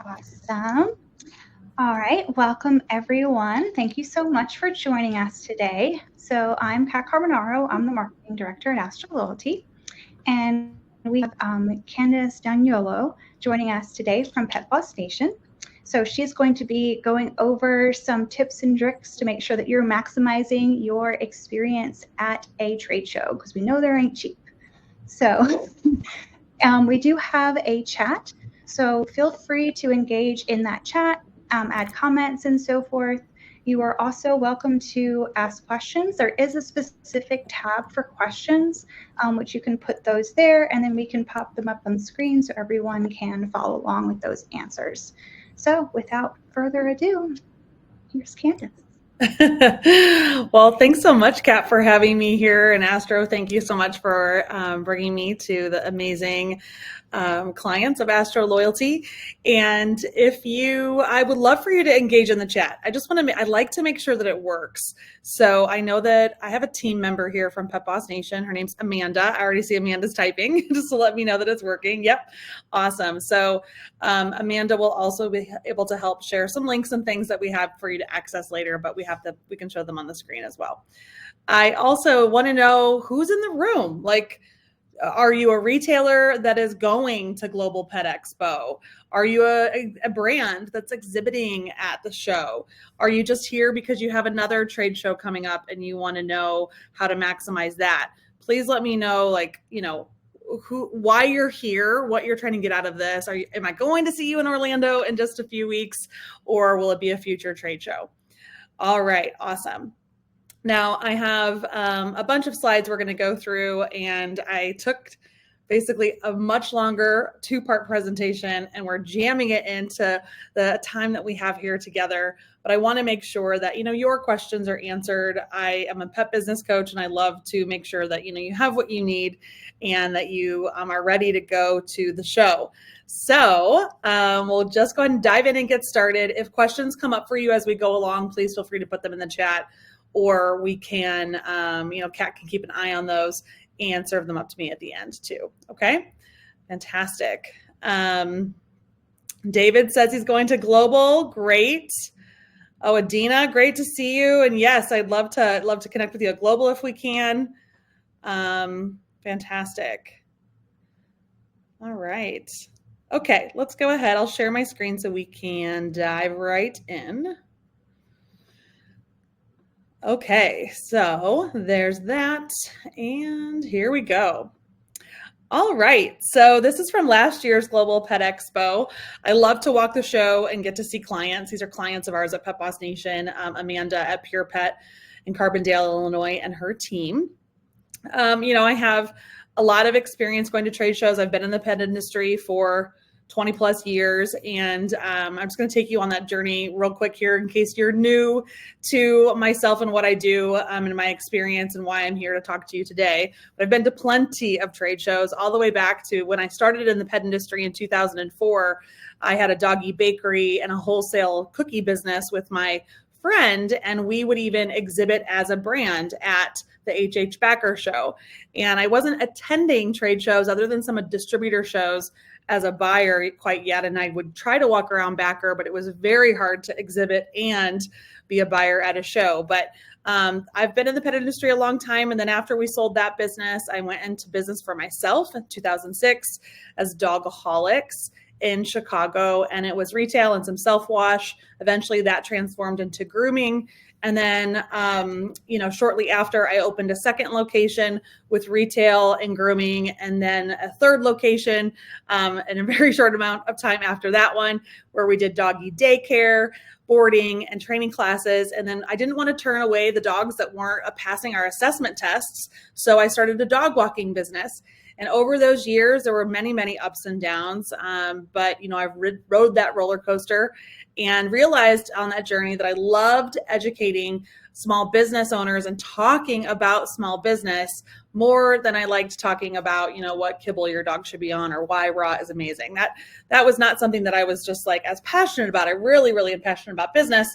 Awesome. All right, welcome everyone. Thank you so much for joining us today. So I'm Kat Carbonaro. I'm the marketing director at Astro, and we have Candace D'Agnolo joining us today from Pet Boss Nation. So she's going to be going over some tips and tricks to make sure that you're maximizing your experience at a trade show, because we know there ain't cheap. So we do have a chat, so feel free to engage in that chat, add comments and so forth. You are also welcome to ask questions. There is a specific tab for questions, which you can put those there, and then we can pop them up on the screen so everyone can follow along with those answers. So without further ado, here's Candace. Well, thanks so much, Kat, for having me here. And Astro, thank you so much for bringing me to the amazing clients of Astro Loyalty. And I would love for you to engage in the chat. I'd like to make sure that it works. So I know that I have a team member here from Pet Boss Nation. Her name's Amanda. I already see Amanda's typing just to let me know that it's working. Yep. Awesome. So Amanda will also be able to help share some links and things that we have for you to access later, but we can show them on the screen as well. I also want to know who's in the room. Like, are you a retailer that is going to Global Pet Expo? Are you a brand that's exhibiting at the show? Are you just here because you have another trade show coming up and you want to know how to maximize that? Please let me know, why you're here, what you're trying to get out of this. Am I going to see you in Orlando in just a few weeks, or will it be a future trade show? All right, awesome. Now I have a bunch of slides we're going to go through, and I took basically a much longer 2-part presentation, and we're jamming it into the time that we have here together. But I want to make sure that, your questions are answered. I am a pet business coach, and I love to make sure that, you have what you need and that you are ready to go to the show. So we'll just go ahead and dive in and get started. If questions come up for you as we go along, please feel free to put them in the chat, or we can, Kat can keep an eye on those and serve them up to me at the end too. Okay, fantastic. David says he's going to Global. Great. Oh, Adina, great to see you. And yes, I'd love to connect with you at Global if we can. Fantastic. All right. Okay, let's go ahead. I'll share my screen so we can dive right in. Okay, so there's that, and here we go. All right, so this is from last year's Global Pet Expo. I love to walk the show and get to see clients. These are clients of ours at Pet Boss Nation, Amanda at Pure Pet in Carbondale, Illinois, and her team. I have a lot of experience going to trade shows. I've been in the pet industry for 20 plus years. And I'm just going to take you on that journey real quick here in case you're new to myself and what I do and my experience and why I'm here to talk to you today. But I've been to plenty of trade shows all the way back to when I started in the pet industry in 2004. I had a doggy bakery and a wholesale cookie business with my friend, and we would even exhibit as a brand at the H.H. Backer show. And I wasn't attending trade shows other than some distributor shows as a buyer quite yet. And I would try to walk around Backer, but it was very hard to exhibit and be a buyer at a show. But I've been in the pet industry a long time. And then after we sold that business, I went into business for myself in 2006 as Dogaholics in Chicago. And it was retail and some self-wash. Eventually that transformed into grooming. And then, shortly after, I opened a second location with retail and grooming, and then a third location in a very short amount of time after that one, where we did doggy daycare, boarding, and training classes. And then I didn't want to turn away the dogs that weren't passing our assessment tests, so I started a dog walking business. And over those years, there were many, many ups and downs. But I've rode that roller coaster and realized on that journey that I loved educating small business owners and talking about small business more than I liked talking about, what kibble your dog should be on or why raw is amazing. That was not something that I was just as passionate about. I really, really am passionate about business.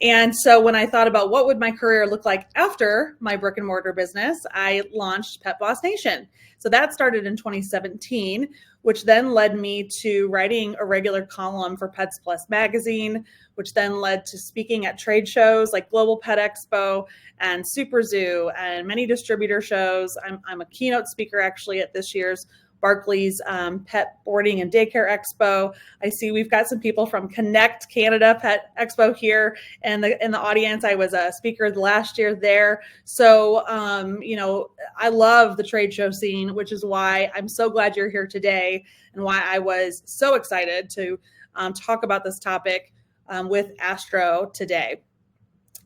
And so when I thought about what would my career look like after my brick and mortar business, I launched Pet Boss Nation. So that started in 2017, which then led me to writing a regular column for Pets Plus magazine, which then led to speaking at trade shows like Global Pet Expo and Super Zoo and many distributor shows. I'm a keynote speaker actually at this year's Barclays Pet Boarding and Daycare Expo. I see we've got some people from Connect Canada Pet Expo here in the audience. I was a speaker last year there. So, I love the trade show scene, which is why I'm so glad you're here today and why I was so excited to talk about this topic with Astro today.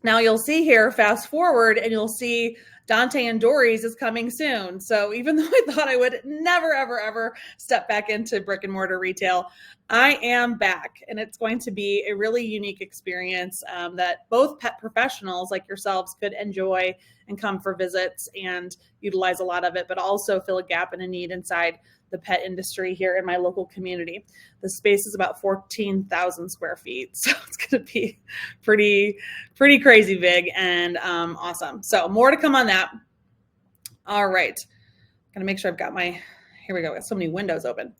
Now you'll see here, fast forward, and you'll see Dante and Dory's is coming soon. So even though I thought I would never, ever, ever step back into brick and mortar retail, I am back. And it's going to be a really unique experience that both pet professionals like yourselves could enjoy and come for visits and utilize a lot of it, but also fill a gap and a need inside the pet industry here in my local community. The space is about 14,000 square feet. So it's going to be pretty crazy big and awesome. So more to come on that. All right. Going to make sure I've got here we go. Got so many windows open.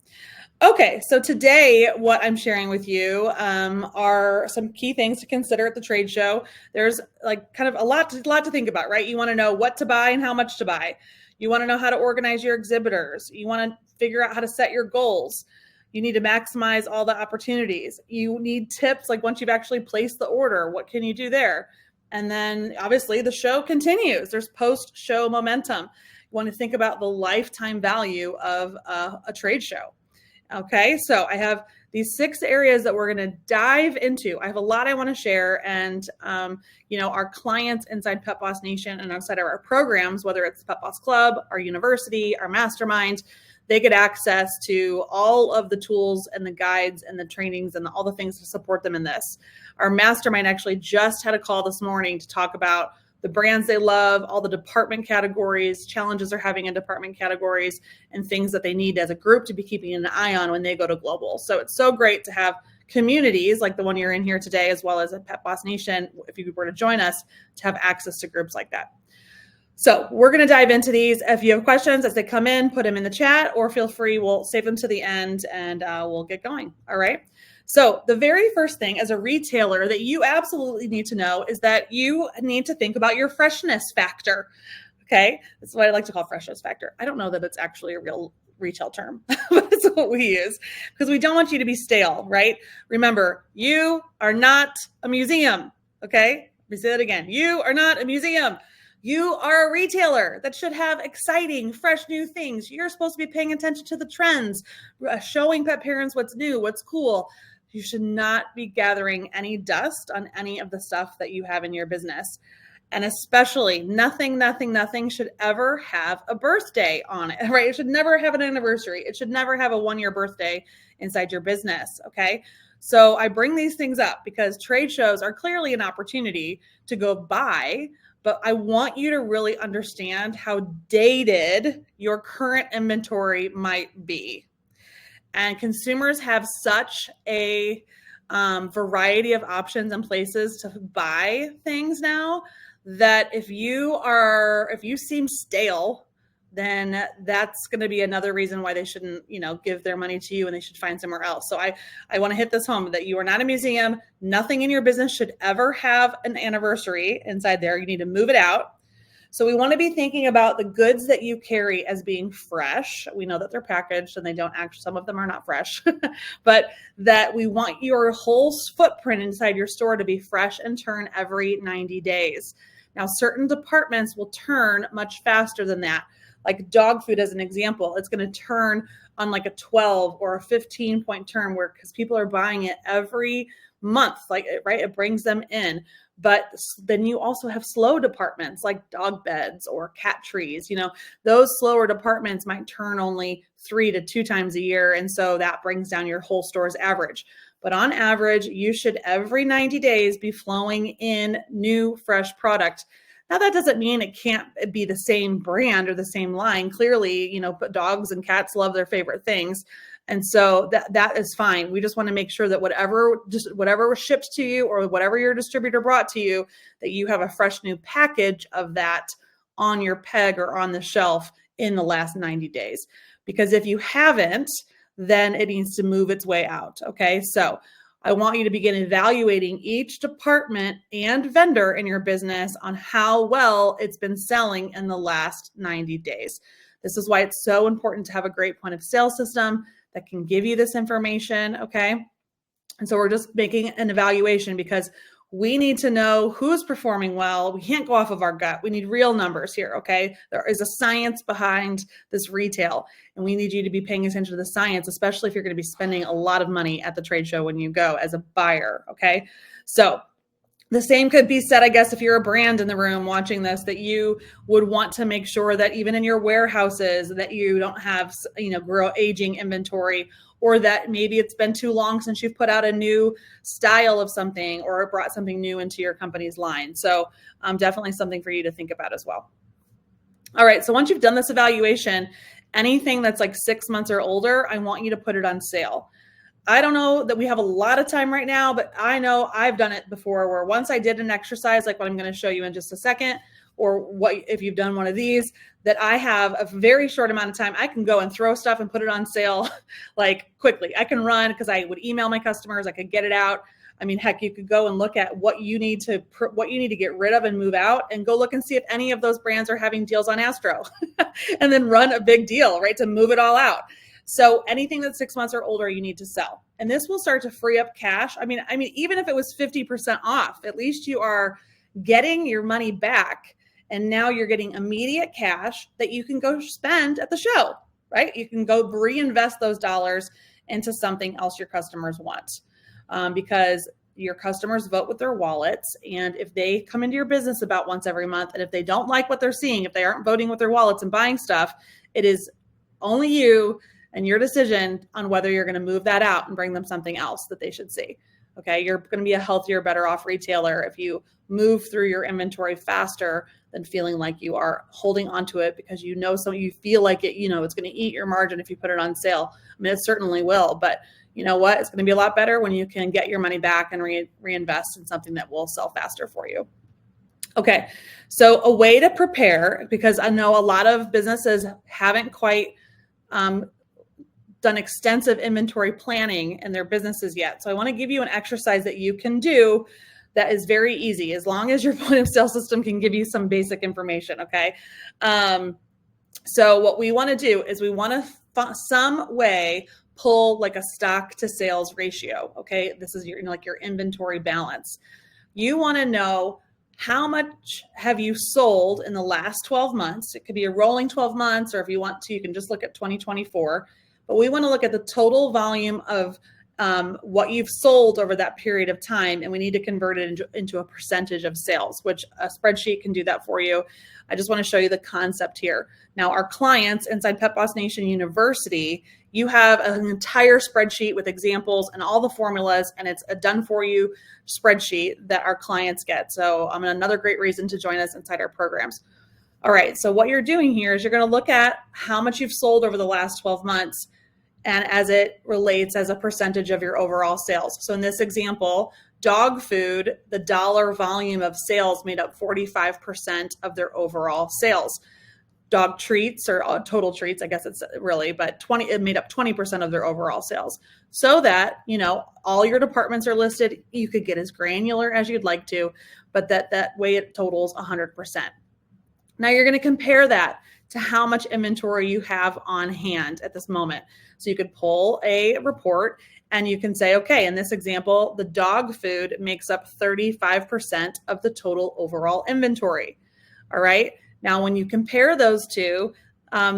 Okay, so today what I'm sharing with you are some key things to consider at the trade show. There's like kind of a lot to think about, right? You want to know what to buy and how much to buy. You want to know how to organize your exhibitors. You want to figure out how to set your goals. You need to maximize all the opportunities. You need tips, like once you've actually placed the order, what can you do there? And then obviously the show continues. There's post-show momentum. You want to think about the lifetime value of a trade show. Okay, so I have these 6 areas that we're going to dive into. I have a lot I want to share, and our clients inside Pet Boss Nation and outside of our programs, whether it's Pet Boss Club, our university, our mastermind, they get access to all of the tools and the guides and the trainings and all the things to support them in this. Our mastermind actually just had a call this morning to talk about the brands they love, all the department categories, challenges they're having in department categories, and things that they need as a group to be keeping an eye on when they go to global. So it's so great to have communities like the one you're in here today, as well as a Pet Boss Nation, if you were to join us, to have access to groups like that. So we're going to dive into these. If you have questions as they come in, put them in the chat, or feel free, we'll save them to the end and we'll get going. All right. So the very first thing as a retailer that you absolutely need to know is that you need to think about your freshness factor. Okay. That's what I like to call freshness factor. I don't know that it's actually a real retail term, but it's what we use because we don't want you to be stale, right? Remember, you are not a museum. Okay. Let me say that again. You are not a museum. You are a retailer that should have exciting, fresh, new things. You're supposed to be paying attention to the trends, showing pet parents what's new, what's cool. You should not be gathering any dust on any of the stuff that you have in your business. And especially nothing should ever have a birthday on it, right? It should never have an anniversary. It should never have a 1-year birthday inside your business, okay? So I bring these things up because trade shows are clearly an opportunity to go buy, but I want you to really understand how dated your current inventory might be. And consumers have such a variety of options and places to buy things now that if you seem stale, then that's going to be another reason why they shouldn't, give their money to you and they should find somewhere else. So I want to hit this home that you are not a museum. Nothing in your business should ever have an anniversary inside there. You need to move it out. So we want to be thinking about the goods that you carry as being fresh. We know that they're packaged and they don't actually, some of them are not fresh, but that we want your whole footprint inside your store to be fresh and turn every 90 days. Now, certain departments will turn much faster than that. Like dog food as an example, it's going to turn on like a 12 or a 15-point turn because people are buying it every month, right? It brings them in. But then you also have slow departments like dog beds or cat trees. Those slower departments might turn only 3 to 2 times a year. And so that brings down your whole store's average. But on average, you should every 90 days be flowing in new, fresh product. Now, that doesn't mean it can't be the same brand or the same line. Clearly, dogs and cats love their favorite things. And so that is fine. We just want to make sure that whatever was shipped to you or whatever your distributor brought to you, that you have a fresh new package of that on your peg or on the shelf in the last 90 days. Because if you haven't, then it needs to move its way out. Okay, so I want you to begin evaluating each department and vendor in your business on how well it's been selling in the last 90 days. This is why it's so important to have a great point of sale system that can give you this information, okay? And so we're just making an evaluation because we need to know who's performing well. We can't go off of our gut. We need real numbers here, okay? There is a science behind this retail, and we need you to be paying attention to the science, especially if you're going to be spending a lot of money at the trade show when you go as a buyer, okay? So the same could be said, I guess, if you're a brand in the room watching this, that you would want to make sure that even in your warehouses that you don't have, aging inventory, or that maybe it's been too long since you've put out a new style of something or brought something new into your company's line. So definitely something for you to think about as well. All right, so once you've done this evaluation, anything that's like 6 months or older, I want you to put it on sale. I don't know that we have a lot of time right now, but I know I've done it before where once I did an exercise like what I'm going to show you in just a second, or what if you've done one of these, that I have a very short amount of time, I can go and throw stuff and put it on sale like quickly. I can run because I would email my customers, I could get it out. I mean, heck, you could go and look at what you need to get rid of and move out, and go look and see if any of those brands are having deals on Astro and then run a big deal, right, to move it all out. So anything that's 6 months or older, you need to sell. And this will start to free up cash. I mean, even if it was 50% off, at least you are getting your money back. And now you're getting immediate cash that you can go spend at the show, right? You can go reinvest those dollars into something else your customers want, because your customers vote with their wallets. And if they come into your business about once every month, and if they don't like what they're seeing, if they aren't voting with their wallets and buying stuff, it is only you and your decision on whether you're going to move that out and bring them something else that they should see. Okay, you're going to be a healthier, better off retailer if you move through your inventory faster than feeling like you are holding onto it because you feel like it, it's going to eat your margin if you put it on sale. I mean, it certainly will, but you know what? It's going to be a lot better when you can get your money back and reinvest in something that will sell faster for you. Okay, so a way to prepare, because I know a lot of businesses haven't quite done extensive inventory planning in their businesses yet. So I want to give you an exercise that you can do that is very easy, as long as your point of sale system can give you some basic information, okay? So what we want to do is we want to some way pull like a stock to sales ratio, okay? This is your inventory balance. You want to know how much have you sold in the last 12 months. It could be a rolling 12 months, or if you want to, you can just look at 2024. But we want to look at the total volume of what you've sold over that period of time, and we need to convert it into a percentage of sales, which a spreadsheet can do that for you. I just want to show you the concept here. Now, our clients inside Pet Boss Nation University, you have an entire spreadsheet with examples and all the formulas, and it's a done-for-you spreadsheet that our clients get. So another great reason to join us inside our programs. All right, so what you're doing here is you're going to look at how much you've sold over the last 12 months, and as it relates as a percentage of your overall sales. So in this example, dog food, the dollar volume of sales made up 45% of their overall sales. Dog treats, or total treats, I guess it's really, but it made up 20% of their overall sales. So that, all your departments are listed. You could get as granular as you'd like to, but that way it totals 100%. Now you're going to compare that to how much inventory you have on hand at this moment. So you could pull a report and you can say, okay, in this example, the dog food makes up 35% of the total overall inventory. All right. Now, when you compare those two,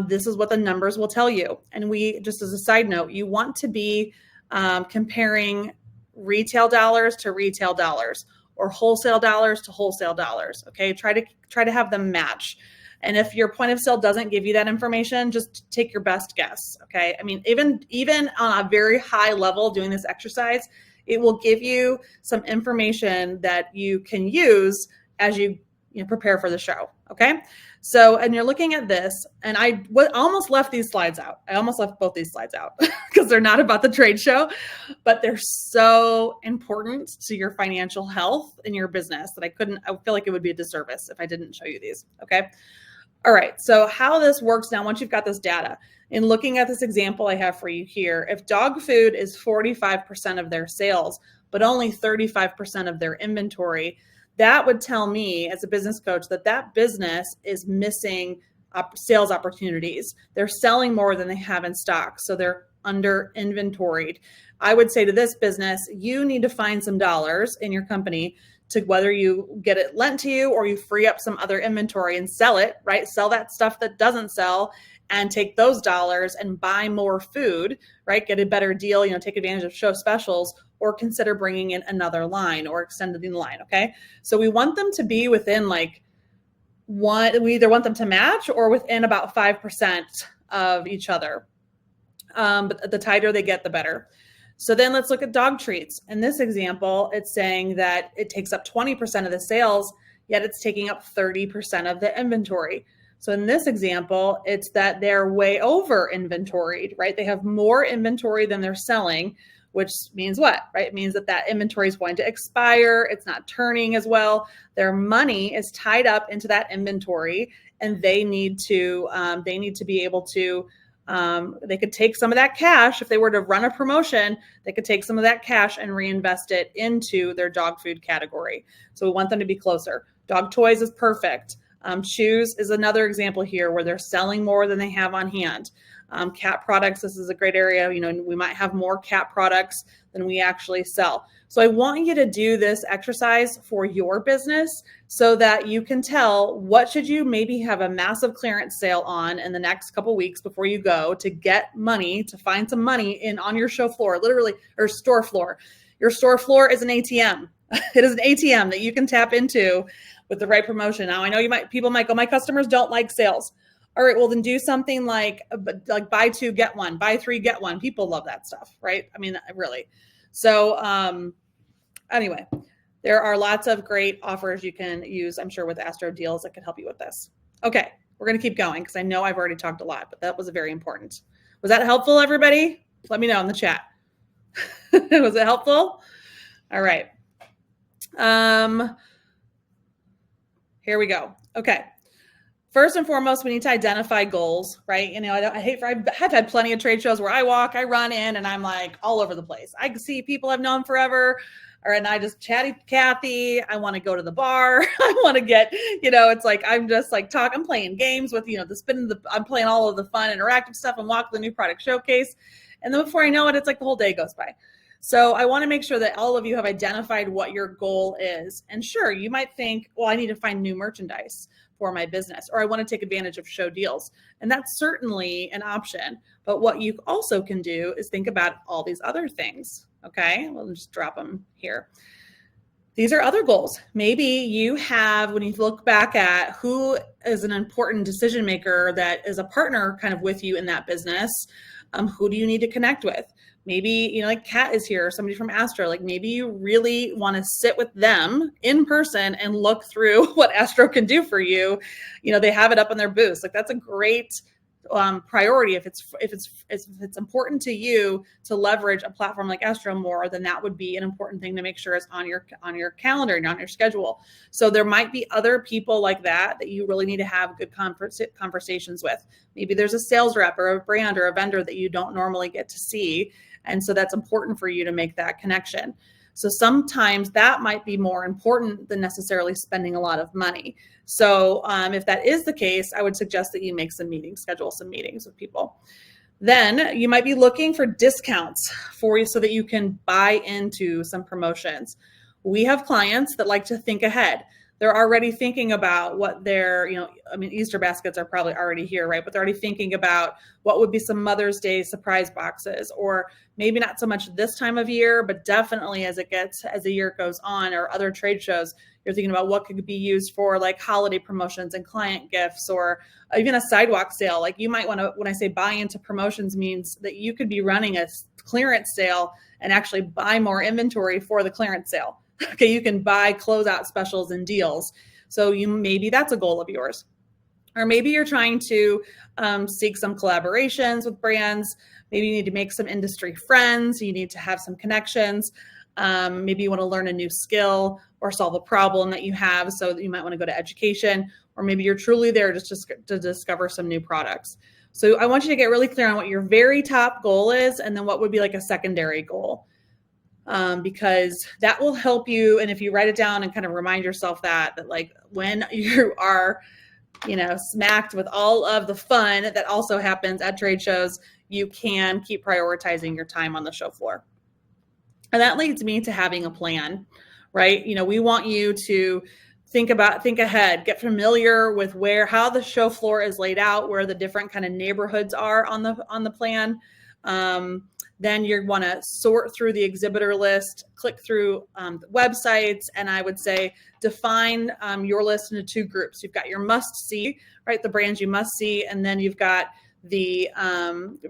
this is what the numbers will tell you. And just as a side note, you want to be comparing retail dollars to retail dollars, or wholesale dollars to wholesale dollars. Okay. Try to have them match. And if your point of sale doesn't give you that information, just take your best guess, okay? I mean, even on a very high level doing this exercise, it will give you some information that you can use as you prepare for the show, okay? So, and you're looking at this, and I almost left these slides out. I almost left both these slides out because they're not about the trade show, but they're so important to your financial health in your business that I feel like it would be a disservice if I didn't show you these. Okay. All right. So how this works now, once you've got this data, in looking at this example I have for you here, if dog food is 45% of their sales, but only 35% of their inventory, that would tell me as a business coach that that business is missing sales opportunities. They're selling more than they have in stock, so they're under inventoried. I would say to this business, you need to find some dollars in your company to whether you get it lent to you or you free up some other inventory and sell it, right? Sell that stuff that doesn't sell and take those dollars and buy more food, right? Get a better deal, take advantage of show specials, or consider bringing in another line or extending the line, okay? So we want them to be within we either want them to match or within about 5% of each other. But the tighter they get, the better. So then let's look at dog treats. In this example, it's saying that it takes up 20% of the sales, yet it's taking up 30% of the inventory. So in this example, it's that they're way over inventoried, right? They have more inventory than they're selling, which means what, right? It means that inventory is going to expire. It's not turning as well. Their money is tied up into that inventory, and they need to be able to, they could take some of that cash. If they were to run a promotion, they could take some of that cash and reinvest it into their dog food category. So we want them to be closer. Dog toys is perfect. Shoes is another example here where they're selling more than they have on hand. Cat products, this is a great area. We might have more cat products than we actually sell. So I want you to do this exercise for your business so that you can tell what should you maybe have a massive clearance sale on in the next couple weeks before you go to get money, to find some money on your show floor, literally, or store floor. Your store floor is an ATM. It is an ATM that you can tap into with the right promotion. Now, I know people might go, my customers don't like sales. All right, well, then do something like buy two, get one, buy three, get one. People love that stuff, right? I mean, really. So anyway, there are lots of great offers you can use, I'm sure, with Astro deals that can help you with this. Okay, we're going to keep going because I know I've already talked a lot, but that was very important. Was that helpful, everybody? Let me know in the chat. Was it helpful? All right. Here we go. Okay. First and foremost, we need to identify goals, right? I've had plenty of trade shows where I run in and I'm like all over the place. I can see people I've known forever, and I just chatty Kathy. I want to go to the bar. I want to get, it's like, I'm just like I'm playing games with, I'm playing all of the fun interactive stuff and walk the new product showcase. And then before I know it, it's like the whole day goes by. So I want to make sure that all of you have identified what your goal is. And sure, you might think, well, I need to find new merchandise for my business, or I want to take advantage of show deals. And that's certainly an option. But what you also can do is think about all these other things. Okay, we'll just drop them here. These are other goals. Maybe you have, when you look back at who is an important decision maker that is a partner kind of with you in that business, who do you need to connect with? Maybe, like Kat is here, or somebody from Astro, like maybe you really want to sit with them in person and look through what Astro can do for you. They have it up on their booth. Like that's a great priority. If it's important to you to leverage a platform like Astro more, then that would be an important thing to make sure is on your calendar and on your schedule. So there might be other people like that you really need to have good conversations with. Maybe there's a sales rep or a brand or a vendor that you don't normally get to see. And so that's important for you to make that connection. So sometimes that might be more important than necessarily spending a lot of money. So if that is the case, I would suggest that you make some meetings, schedule some meetings with people. Then you might be looking for discounts for you so that you can buy into some promotions. We have clients that like to think ahead. They're already thinking about what Easter baskets are probably already here, right? But they're already thinking about what would be some Mother's Day surprise boxes, or maybe not so much this time of year, but definitely as the year goes on, or other trade shows, you're thinking about what could be used for like holiday promotions and client gifts, or even a sidewalk sale. Like you might want to, when I say buy into promotions, means that you could be running a clearance sale and actually buy more inventory for the clearance sale. Okay, you can buy closeout specials and deals. So maybe that's a goal of yours. Or maybe you're trying to seek some collaborations with brands. Maybe you need to make some industry friends. You need to have some connections. Maybe you want to learn a new skill or solve a problem that you have. So you might want to go to education, or maybe you're truly there just to discover some new products. So I want you to get really clear on what your very top goal is, and then what would be like a secondary goal. Because that will help you. And if you write it down and kind of remind yourself that like when you are, smacked with all of the fun that also happens at trade shows, you can keep prioritizing your time on the show floor. And that leads me to having a plan, right? We want you to think ahead, get familiar with how the show floor is laid out, where the different kind of neighborhoods are on the plan. Then you want to sort through the exhibitor list, click through websites, and I would say define your list into two groups. You've got your must-see, right, the brands you must see, and then you've got the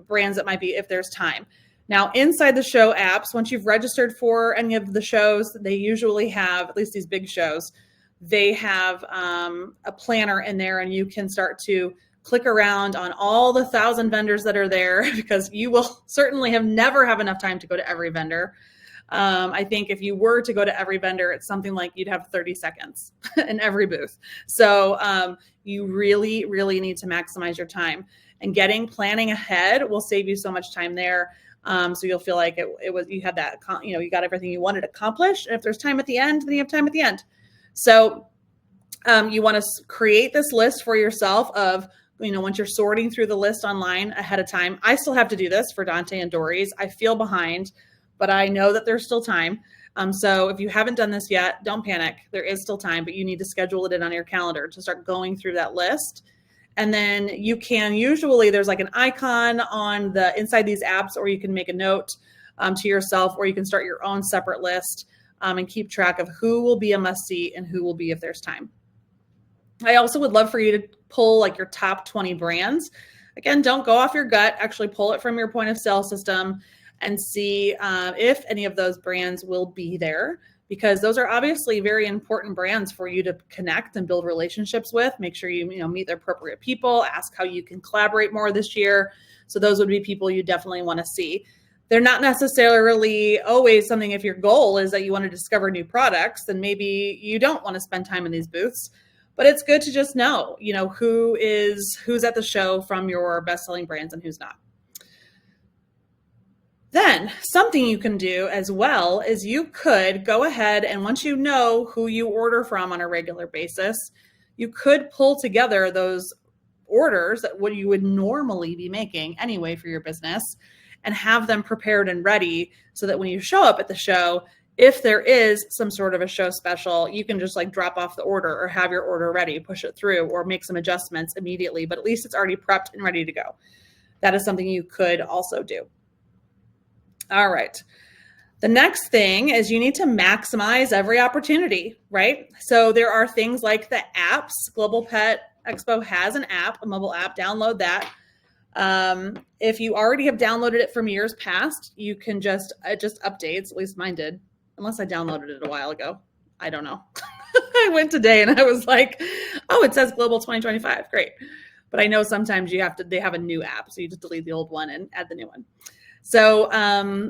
brands that might be if there's time. Now, inside the show apps, once you've registered for any of the shows, they usually have, at least these big shows, they have a planner in there, and you can start to click around on all the 1,000 vendors that are there, because you will certainly never have enough time to go to every vendor. I think if you were to go to every vendor, it's something like you'd have 30 seconds in every booth. So you really, really need to maximize your time, and planning ahead will save you so much time there. So you'll feel like you had that, you got everything you wanted accomplished. And if there's time at the end, then you have time at the end. So you want to create this list for yourself of, once you're sorting through the list online ahead of time. I still have to do this for Dante and Dory's. I feel behind, but I know that there's still time. So if you haven't done this yet, don't panic. There is still time, but you need to schedule it in on your calendar to start going through that list. And then you can there's like an icon on inside these apps, or you can make a note to yourself, or you can start your own separate list and keep track of who will be a must-see and who will be if there's time. I also would love for you to pull like your top 20 brands. Again, don't go off your gut. Actually pull it from your point of sale system and see if any of those brands will be there, because those are obviously very important brands for you to connect and build relationships with. Make sure you meet the appropriate people, ask how you can collaborate more this year. So those would be people you definitely want to see. They're not necessarily always something. If your goal is that you want to discover new products, then maybe you don't want to spend time in these booths. But it's good to just know, who's at the show from your best-selling brands and who's not. Then something you can do as well is you could go ahead, and once you know who you order from on a regular basis, you could pull together those orders that you would normally be making anyway for your business, and have them prepared and ready so that when you show up at the show, if there is some sort of a show special, you can just like drop off the order, or have your order ready, push it through, or make some adjustments immediately, but at least it's already prepped and ready to go. That is something you could also do. All right. The next thing is you need to maximize every opportunity, right? So there are things like the apps. Global Pet Expo has an app, a mobile app. Download that. If you already have downloaded it from years past, you can just updates. At least mine did. Unless I downloaded it a while ago. I don't know. I went today and I was like, oh, it says Global 2025. Great. But I know sometimes they have a new app. So you just delete the old one and add the new one. So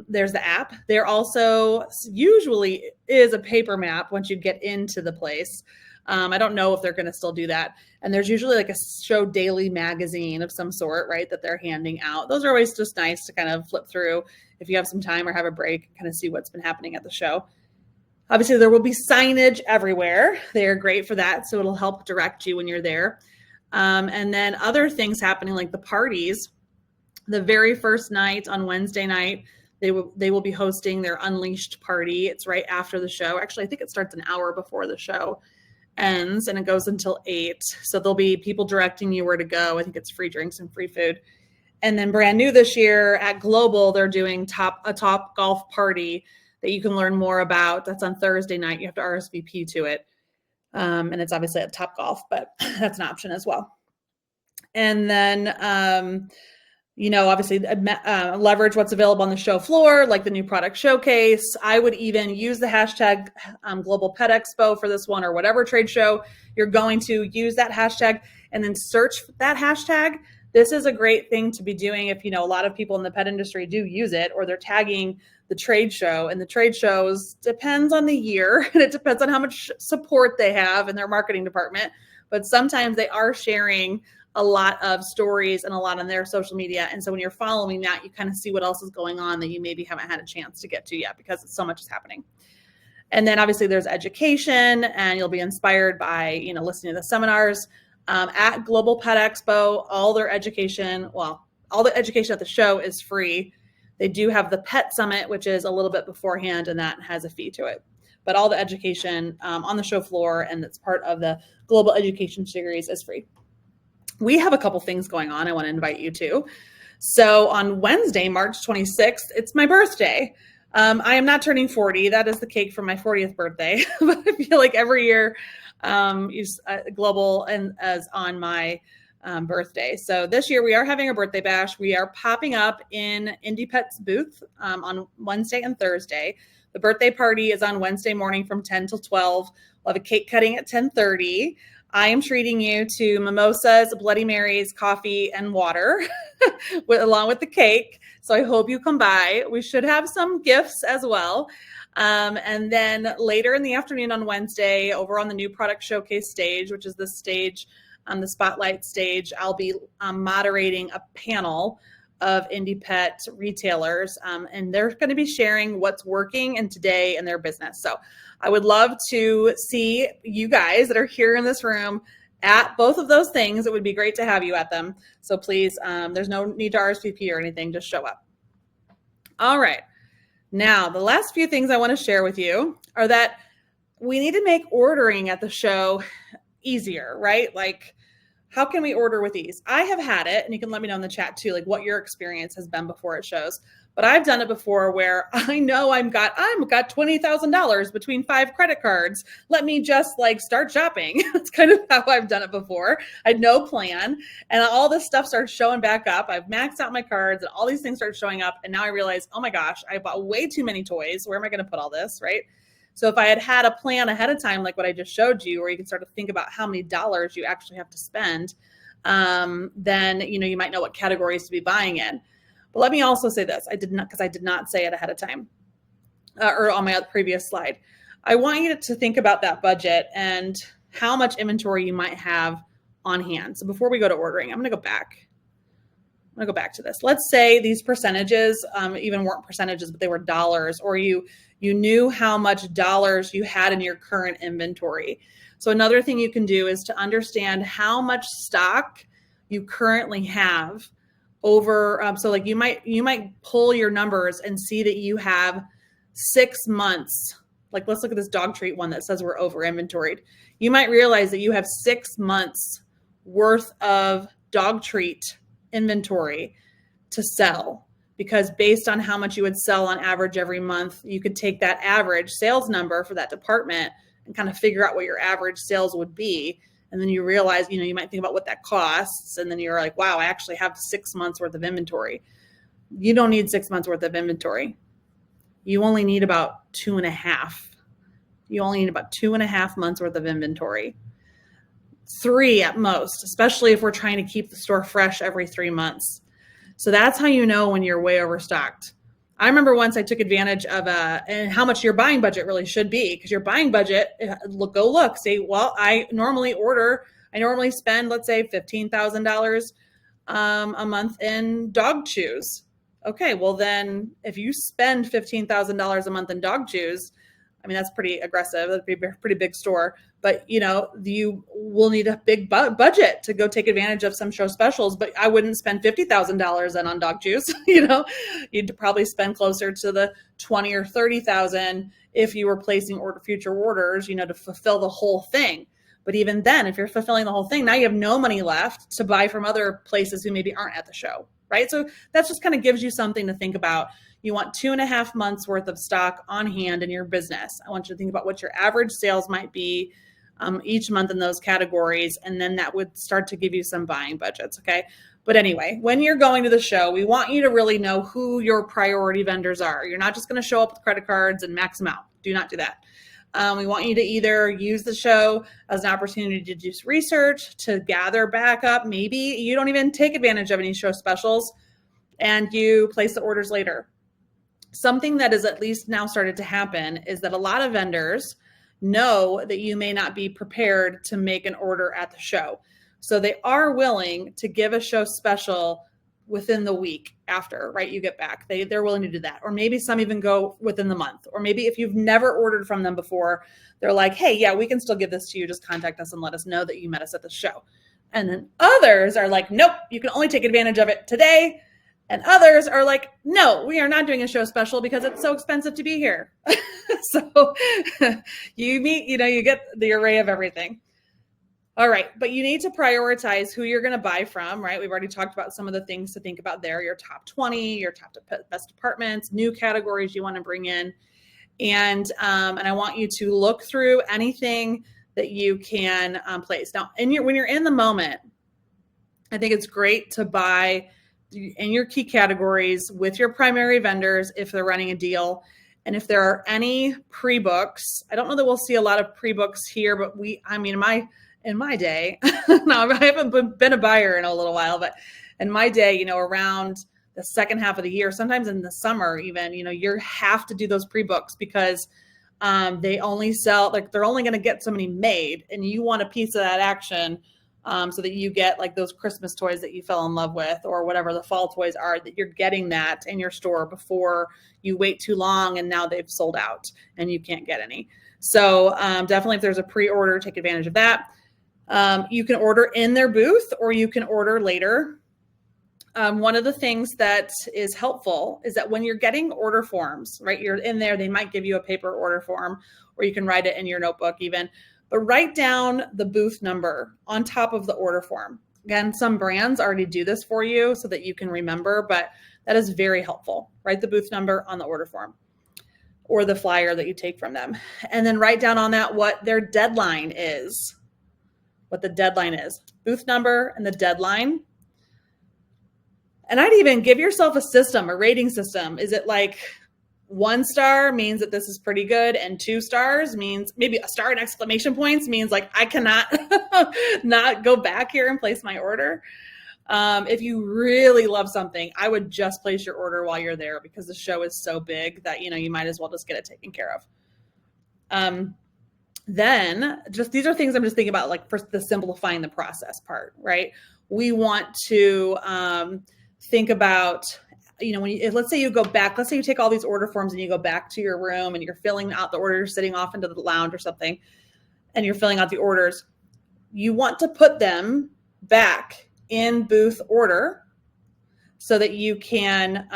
there's the app. There also usually is a paper map once you get into the place. I don't know if they're going to still do that. And there's usually like a show daily magazine of some sort, right, that they're handing out. Those are always just nice to kind of flip through if you have some time or have a break, kind of see what's been happening at the show. Obviously, there will be signage everywhere. They're great for that, so it'll help direct you when you're there. And then other things happening like the parties. The very first night on Wednesday night, they will be hosting their Unleashed party. It's right after the show. Actually, I think it starts an hour before the show ends, and it goes until 8. So there'll be people directing you where to go. I think it's free drinks and free food. And then brand new this year at Global, they're doing a top golf party that you can learn more about. That's on Thursday night. You have to RSVP to it. And it's obviously at Top Golf, but that's an option as well. And then obviously leverage what's available on the show floor, like the new product showcase. I would even use the hashtag Global Pet Expo for this one, or whatever trade show you're going to. Use that hashtag and then search that hashtag. This is a great thing to be doing if, a lot of people in the pet industry do use it, or they're tagging the trade show. And the trade shows depends on the year, and it depends on how much support they have in their marketing department. But sometimes they are sharing a lot of stories and a lot on their social media. And so when you're following that, you kind of see what else is going on that you maybe haven't had a chance to get to yet, because so much is happening. And then obviously there's education, and you'll be inspired by, listening to the seminars at Global Pet Expo. All the education at the show is free. They do have the Pet Summit, which is a little bit beforehand, and that has a fee to it. But all the education on the show floor, and it's part of the Global Education Series, is free. We have a couple things going on I want to invite you to. So on Wednesday, March 26th, it's my birthday. I am not turning 40. That is the cake for my 40th birthday. But I feel like every year Global and as on my birthday. So this year we are having a birthday bash. We are popping up in Indie Pet's booth on Wednesday and Thursday. The birthday party is on Wednesday morning from 10 till 12. We'll have a cake cutting at 10:30. I am treating you to mimosas, Bloody Marys, coffee, and water along with the cake. So I hope you come by. We should have some gifts as well. And then later in the afternoon on Wednesday, over on the new product showcase stage, which is the stage, the spotlight stage, I'll be moderating a panel of indie pet retailers, and they're going to be sharing what's working in today in their business. So I would love to see you guys that are here in this room at both of those things. It would be great to have you at them. So please, there's no need to RSVP or anything, just show up. All right. Now, the last few things I want to share with you are that we need to make ordering at the show easier, right? Like, how can we order with ease? I have had it, and you can let me know in the chat too, like what your experience has been before it shows. But I've done it before where I know I've got $20,000 between 5 credit cards. Let me just start shopping. That's kind of how I've done it before. I had no plan, and all this stuff starts showing back up. I've maxed out my cards, and all these things start showing up. And now I realize, oh my gosh, I bought way too many toys. Where am I going to put all this, right? So if I had a plan ahead of time, like what I just showed you, where you can start to think about how many dollars you actually have to spend, then you might know what categories to be buying in. But let me also say this. I did not say it ahead of time or on my previous slide. I want you to think about that budget and how much inventory you might have on hand. So before we go to ordering, I'm going to go back to this. Let's say these percentages even weren't percentages, but they were dollars, or you knew how much dollars you had in your current inventory. So another thing you can do is to understand how much stock you currently have over. So you might pull your numbers and see that you have 6 months. Like, let's look at this dog treat one that says we're over inventoried. You might realize that you have 6 months worth of dog treat inventory to sell, because based on how much you would sell on average every month, you could take that average sales number for that department and kind of figure out what your average sales would be. And then you realize, you might think about what that costs. And then you're like, wow, I actually have 6 months worth of inventory. You don't need 6 months worth of inventory. You only need about 2.5. You only need about 2.5 months worth of inventory. 3 at most, especially if we're trying to keep the store fresh every 3 months. So that's how you know when you're way overstocked. I remember once I took advantage of and how much your buying budget really should be, because your buying budget, say, well, I normally spend, let's say, $15,000 a month in dog chews. Okay, well then if you spend $15,000 a month in dog chews, I mean, that's pretty aggressive. That'd be a pretty big store, but you will need a big budget to go take advantage of some show specials. But I wouldn't spend $50,000 then on dog chews. You'd probably spend closer to the 20 or 30,000 if you were placing future orders, to fulfill the whole thing. But even then, if you're fulfilling the whole thing, now you have no money left to buy from other places who maybe aren't at the show, right? So that just kind of gives you something to think about. You want 2.5 months worth of stock on hand in your business. I want you to think about what your average sales might be each month in those categories. And then that would start to give you some buying budgets. Okay. But anyway, when you're going to the show, we want you to really know who your priority vendors are. You're not just going to show up with credit cards and max them out. Do not do that. We want you to either use the show as an opportunity to do research, to gather backup. Maybe you don't even take advantage of any show specials and you place the orders later. Something that has at least now started to happen is that a lot of vendors know that you may not be prepared to make an order at the show. So they are willing to give a show special within the week after, right? You get back. They're willing to do that. Or maybe some even go within the month. Or maybe if you've never ordered from them before, they're like, hey, yeah, we can still give this to you. Just contact us and let us know that you met us at the show. And then others are like, nope, you can only take advantage of it today. And others are like, no, we are not doing a show special because it's so expensive to be here. So you get the array of everything. All right, but you need to prioritize who you're going to buy from, right? We've already talked about some of the things to think about there, your top 20, your top best departments, new categories you want to bring in. And I want you to look through anything that you can place. Now, when you're in the moment, I think it's great to buy in your key categories with your primary vendors if they're running a deal. And if there are any pre-books, I don't know that we'll see a lot of pre-books here, but in my day, no, I haven't been a buyer in a little while, but in my day, around the second half of the year, sometimes in the summer even, you have to do those pre-books because they only sell, like they're only going to get so many made, and you want a piece of that action so that you get like those Christmas toys that you fell in love with, or whatever the fall toys are, that you're getting that in your store before you wait too long and now they've sold out and you can't get any. So definitely if there's a pre-order, take advantage of that. You can order in their booth or you can order later. One of the things that is helpful is that when you're getting order forms, right, you're in there, they might give you a paper order form, or you can write it in your notebook even, but write down the booth number on top of the order form. Again, some brands already do this for you so that you can remember, but that is very helpful. Write the booth number on the order form or the flyer that you take from them. And then write down on that what their deadline is. What the deadline is, booth number and the deadline. And I'd even give yourself a system, a rating system. Is it like 1 star means that this is pretty good, and 2 stars means maybe a star and exclamation points means like I cannot not go back here and place my order. If you really love something, I would just place your order while you're there because the show is so big that you might as well just get it taken care of. Then these are things I'm just thinking about, like for the simplifying the process part, right? We want to think about, let's say you go back, let's say you take all these order forms and you go back to your room and you're filling out the orders, sitting off into the lounge or something, and you're filling out the orders. You want to put them back in booth order so that you can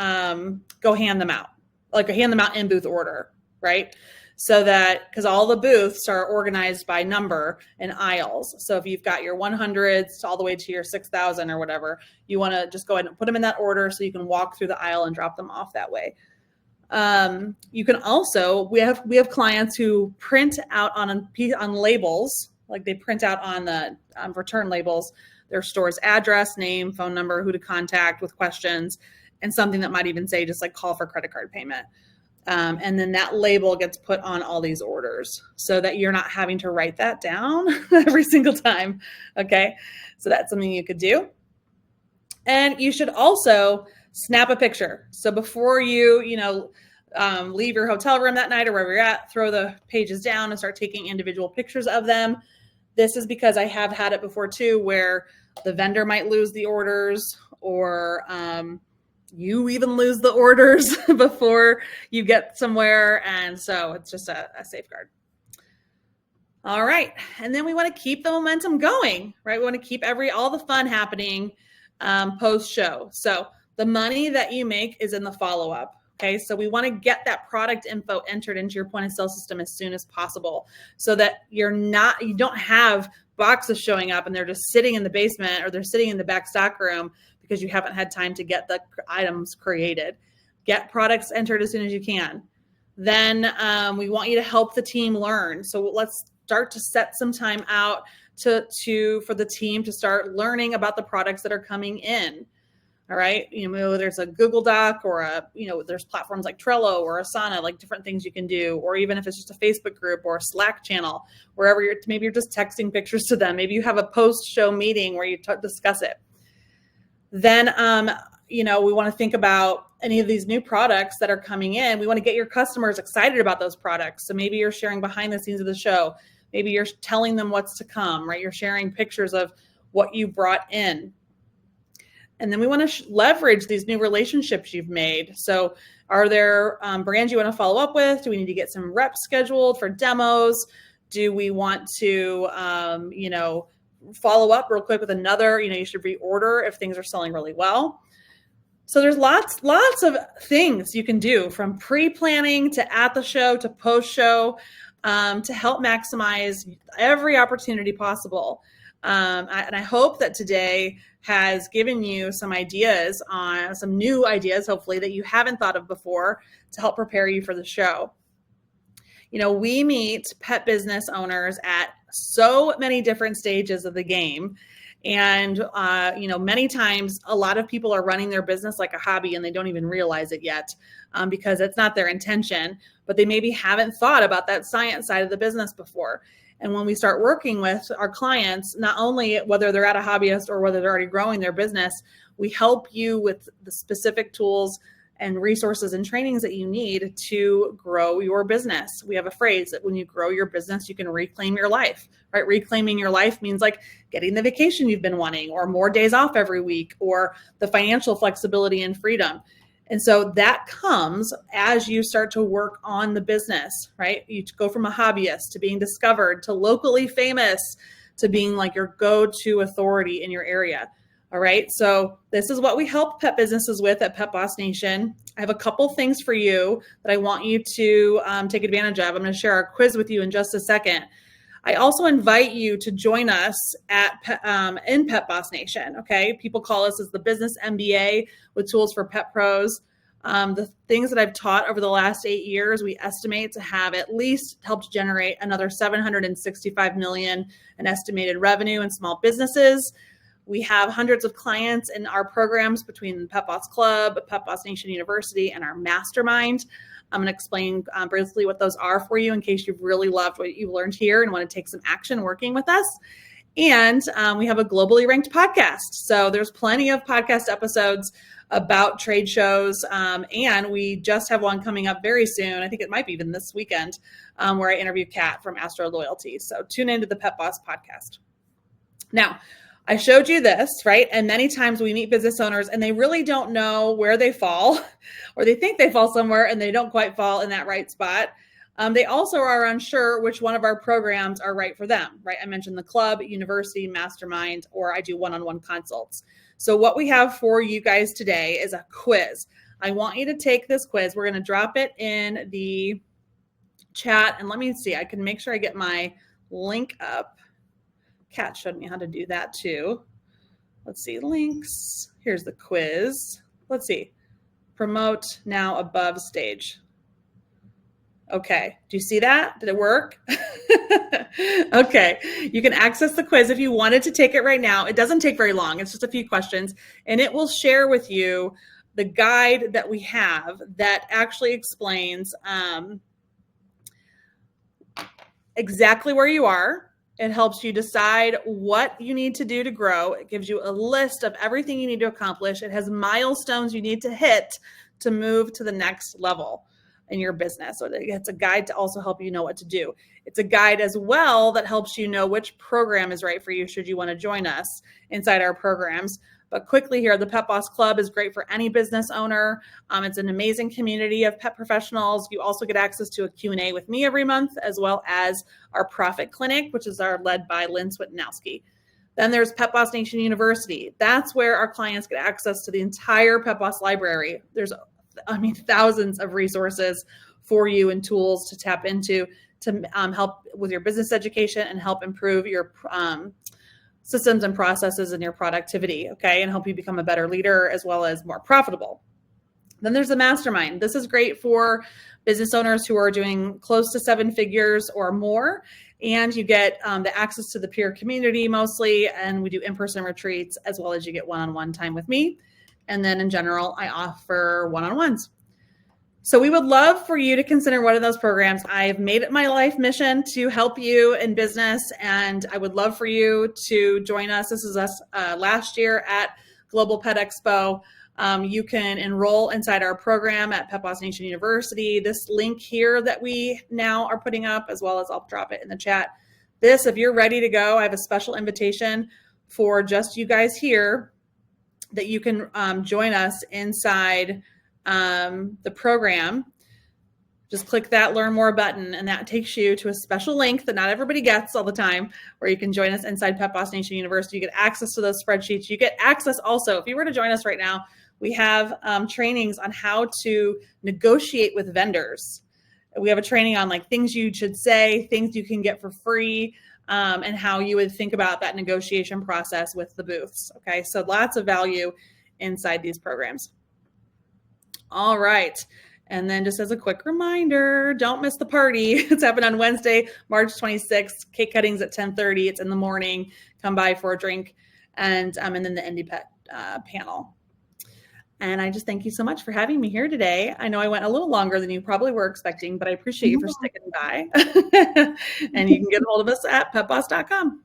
go hand them out, in booth order, right? So that, because all the booths are organized by number and aisles. So if you've got your 100s all the way to your 6,000 or wwhatever, you want to just go ahead and put them in that order so you can walk through the aisle and drop them off that way. You can also, we have clients who print out on labels, like they print out on the return labels, their store's address, name, phone number, who to contact with questions, and something that might even say just like call for credit card payment. And then that label gets put on all these orders so that you're not having to write that down every single time. Okay. So that's something you could do. And you should also snap a picture. So before you leave your hotel room that night or wherever you're at, throw the pages down and start taking individual pictures of them. This is because I have had it before too, where the vendor might lose the orders, or you even lose the orders before you get somewhere. And so it's just a safeguard. All right. And then we want to keep the momentum going, right? We want to keep all the fun happening post show. So the money that you make is in the follow-up. Okay. So we want to get that product info entered into your point of sale system as soon as possible so that you don't have boxes showing up and they're just sitting in the basement or they're sitting in the back stock room because you haven't had time to get the items created. Get products entered as soon as you can. Then we want you to help the team learn. So let's start to set some time out for the team to start learning about the products that are coming in. All right. Whether it's a Google Doc or there's platforms like Trello or Asana, like different things you can do, or even if it's just a Facebook group or a Slack channel, wherever maybe you're just texting pictures to them. Maybe you have a post-show meeting where you discuss it. Then, we want to think about any of these new products that are coming in. We want to get your customers excited about those products. So maybe you're sharing behind the scenes of the show. Maybe you're telling them what's to come, right? You're sharing pictures of what you brought in. And then we want to leverage these new relationships you've made. So are there brands you want to follow up with? Do we need to get some reps scheduled for demos? Do we want to, follow up real quick with another, you should reorder if things are selling really well. So there's lots of things you can do, from pre-planning to at the show to post-show, to help maximize every opportunity possible. And I hope that today has given you some new ideas, hopefully, that you haven't thought of before to help prepare you for the show. We meet pet business owners at so many different stages of the game. And, many times a lot of people are running their business like a hobby and they don't even realize it yet, because it's not their intention, but they maybe haven't thought about that science side of the business before. And when we start working with our clients, not only whether they're at a hobbyist or whether they're already growing their business, we help you with the specific tools and resources and trainings that you need to grow your business. We have a phrase that when you grow your business, you can reclaim your life, right? Reclaiming your life means like getting the vacation you've been wanting, or more days off every week, or the financial flexibility and freedom. And so that comes as you start to work on the business, right? You go from a hobbyist to being discovered to locally famous to being like your go-to authority in your area. All right. So this is what we help pet businesses with at Pet Boss Nation. I have a couple things for you that I want you to take advantage of. I'm going to share our quiz with you in just a second. I also invite you to join us in Pet Boss Nation. Okay. People call us as the business MBA with tools for pet pros. The things that I've taught over the last 8 years, we estimate to have at least helped generate another $765 million in estimated revenue in small businesses. We have hundreds of clients in our programs between the Pet Boss Club, Pet Boss Nation University, and our mastermind. I'm going to explain briefly what those are for you in case you've really loved what you learned here and want to take some action working with us. And we have a globally ranked podcast. So there's plenty of podcast episodes about trade shows. And we just have one coming up very soon. I think it might be even this weekend, where I interview Kat from Astro Loyalty. So tune into the Pet Boss podcast. Now, I showed you this, right? And many times we meet business owners and they really don't know where they fall, or they think they fall somewhere and they don't quite fall in that right spot. They also are unsure which one of our programs are right for them, right? I mentioned the club, university, mastermind, or I do one-on-one consults. So what we have for you guys today is a quiz. I want you to take this quiz. We're going to drop it in the chat. And let me see, I can make sure I get my link up. Kat showed me how to do that too. Let's see, links. Here's the quiz. Let's see. Promote now above stage. Okay, do you see that? Did it work? Okay, you can access the quiz if you wanted to take it right now. It doesn't take very long. It's just a few questions, and it will share with you the guide that we have that actually explains exactly where you are. It helps you decide what you need to do to grow. It gives you a list of everything you need to accomplish. It has milestones you need to hit to move to the next level in your business. So it's a guide to also help you know what to do. It's a guide as well that helps you know which program is right for you should you want to join us inside our programs. But quickly here, the Pet Boss Club is great for any business owner. It's an amazing community of pet professionals. You also get access to a Q&A with me every month, as well as our Profit Clinic, which is led by Lynn Switnowski. Then there's Pet Boss Nation University. That's where our clients get access to the entire Pet Boss library. There's, thousands of resources for you and tools to tap into to help with your business education and help improve your systems and processes and your productivity, okay, and help you become a better leader as well as more profitable. Then there's the mastermind. This is great for business owners who are doing close to 7 figures or more, and you get the access to the peer community mostly, and we do in-person retreats as well as you get one-on-one time with me. And then in general, I offer one-on-ones. So we would love for you to consider one of those programs. I've made it my life mission to help you in business, and I would love for you to join us. This is us last year at Global Pet Expo. You can enroll inside our program at Pet Boss Nation University. This link here that we now are putting up, as well as I'll drop it in the chat. This, if you're ready to go, I have a special invitation for just you guys here that you can join us inside the program. Just click that Learn More button, and that takes you to a special link that not everybody gets all the time, where you can join us inside Pet Boss Nation University. You get access to those spreadsheets. You get access also, if you were to join us right now, we have trainings on how to negotiate with vendors. We have a training on like things you should say, things you can get for free, and how you would think about that negotiation process with the booths. Okay, so lots of value inside these programs. All right. And then just as a quick reminder, don't miss the party. It's happening on Wednesday, March 26th. Cake cutting's at 10:30. It's in the morning. Come by for a drink. And then the Indie Pet panel. And I just thank you so much for having me here today. I know I went a little longer than you probably were expecting, but I appreciate you for sticking by. And you can get a hold of us at petboss.com.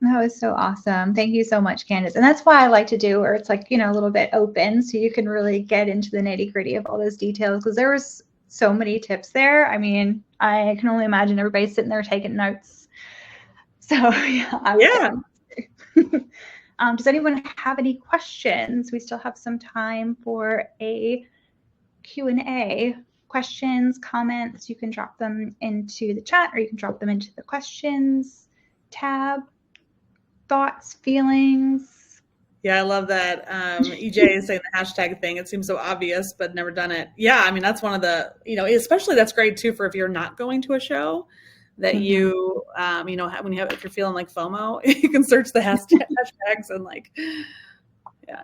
That was so awesome. Thank you so much, Candace. And that's why I like to do where it's like, a little bit open so you can really get into the nitty gritty of all those details, because there was so many tips there. I mean, I can only imagine everybody sitting there taking notes. So yeah. Does anyone have any questions? We still have some time for a Q&A. Questions, comments, you can drop them into the chat, or you can drop them into the questions tab. Thoughts, feelings? Yeah, I love that. EJ is saying the hashtag thing. It seems so obvious, but never done it. Yeah, I mean, that's one of the, especially that's great too for if you're not going to a show, that you, if you're feeling like FOMO, you can search the hashtags and yeah.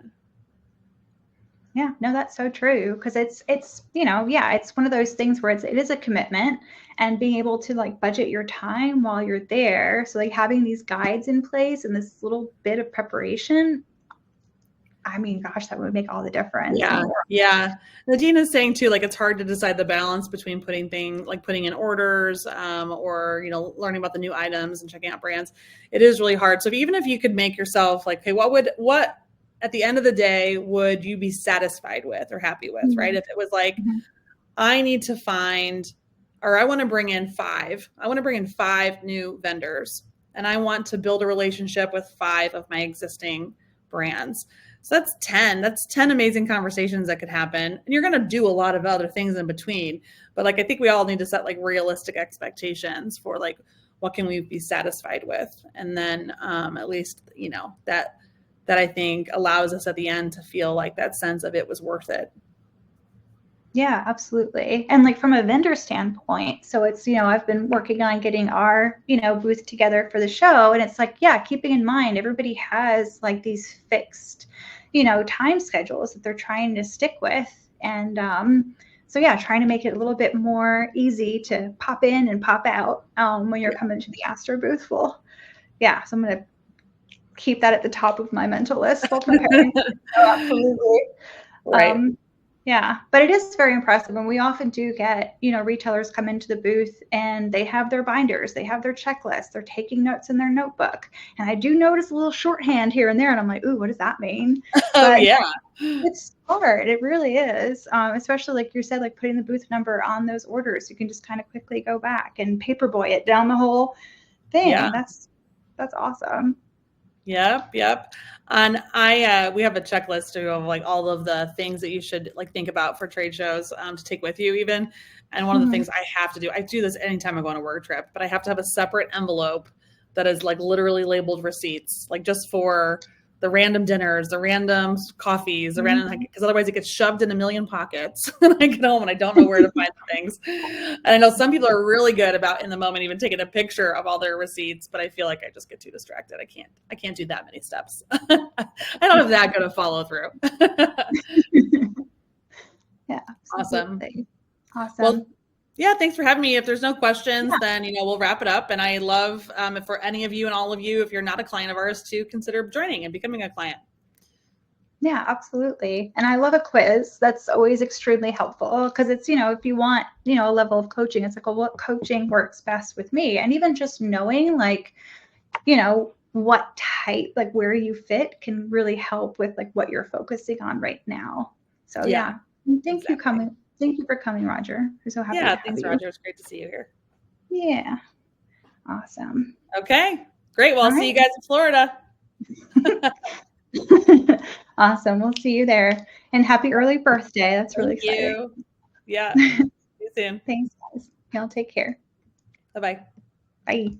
Yeah, no, that's so true, because it's it's one of those things where it is a commitment, and being able to budget your time while you're there. So having these guides in place and this little bit of preparation, I mean, gosh, that would make all the difference. Yeah. Nadine is saying too, it's hard to decide the balance between putting in orders, or, learning about the new items and checking out brands. It is really hard. So even if you could make yourself okay, what at the end of the day would you be satisfied with or happy with, right? If it was I need to find, or I want to bring in 5 new vendors, and I want to build a relationship with 5 of my existing brands. So that's 10. That's 10 amazing conversations that could happen. And you're going to do a lot of other things in between. But I think we all need to set realistic expectations for what can we be satisfied with? And then at least, that I think allows us at the end to feel that sense of it was worth it. Yeah, absolutely. And from a vendor standpoint, so it's, I've been working on getting our, booth together for the show. And it's keeping in mind, everybody has these fixed, time schedules that they're trying to stick with. And trying to make it a little bit more easy to pop in and pop out when you're coming to the Astro booth. So I'm going to keep that at the top of my mental list while preparing. Absolutely. Right. But it is very impressive. And we often do get, retailers come into the booth and they have their binders, they have their checklist, they're taking notes in their notebook. And I do notice a little shorthand here and there. And I'm like, ooh, what does that mean? But it's hard. It really is. Especially like you said, putting the booth number on those orders. You can just kind of quickly go back and paperboy it down the whole thing. Yeah. That's awesome. Yep. And we have a checklist too of all of the things that you should think about for trade shows to take with you even. And one of the things I have to do, I do this anytime I go on a work trip, but I have to have a separate envelope that is literally labeled receipts, just for the random dinners, the random coffees, the random, because otherwise it gets shoved in a million pockets when I get home and I don't know where to find the things. And I know some people are really good about in the moment even taking a picture of all their receipts, but I feel like I just get too distracted. I can't do that many steps. I don't have that good a follow through. Yeah. Awesome. Well, yeah, thanks for having me. If there's no questions, then, we'll wrap it up. And I love if for any of you and all of you, if you're not a client of ours, to consider joining and becoming a client. Yeah, absolutely. And I love a quiz. That's always extremely helpful because it's, if you want, a level of coaching, it's like, well, what coaching works best with me? And even just knowing like, what type, like where you fit can really help with like what you're focusing on right now. So Yeah, yeah. And exactly. Thank you for coming, Roger. We're so happy to Yeah, have thanks, you. Roger. It's great to see you here. Yeah. Awesome. Okay, great. Well, All I'll see right. you guys in Florida. Awesome. We'll see you there. And happy early birthday. That's really Thank exciting. you. Yeah, see you soon. Thanks, guys. Y'all take care. Bye bye. Bye.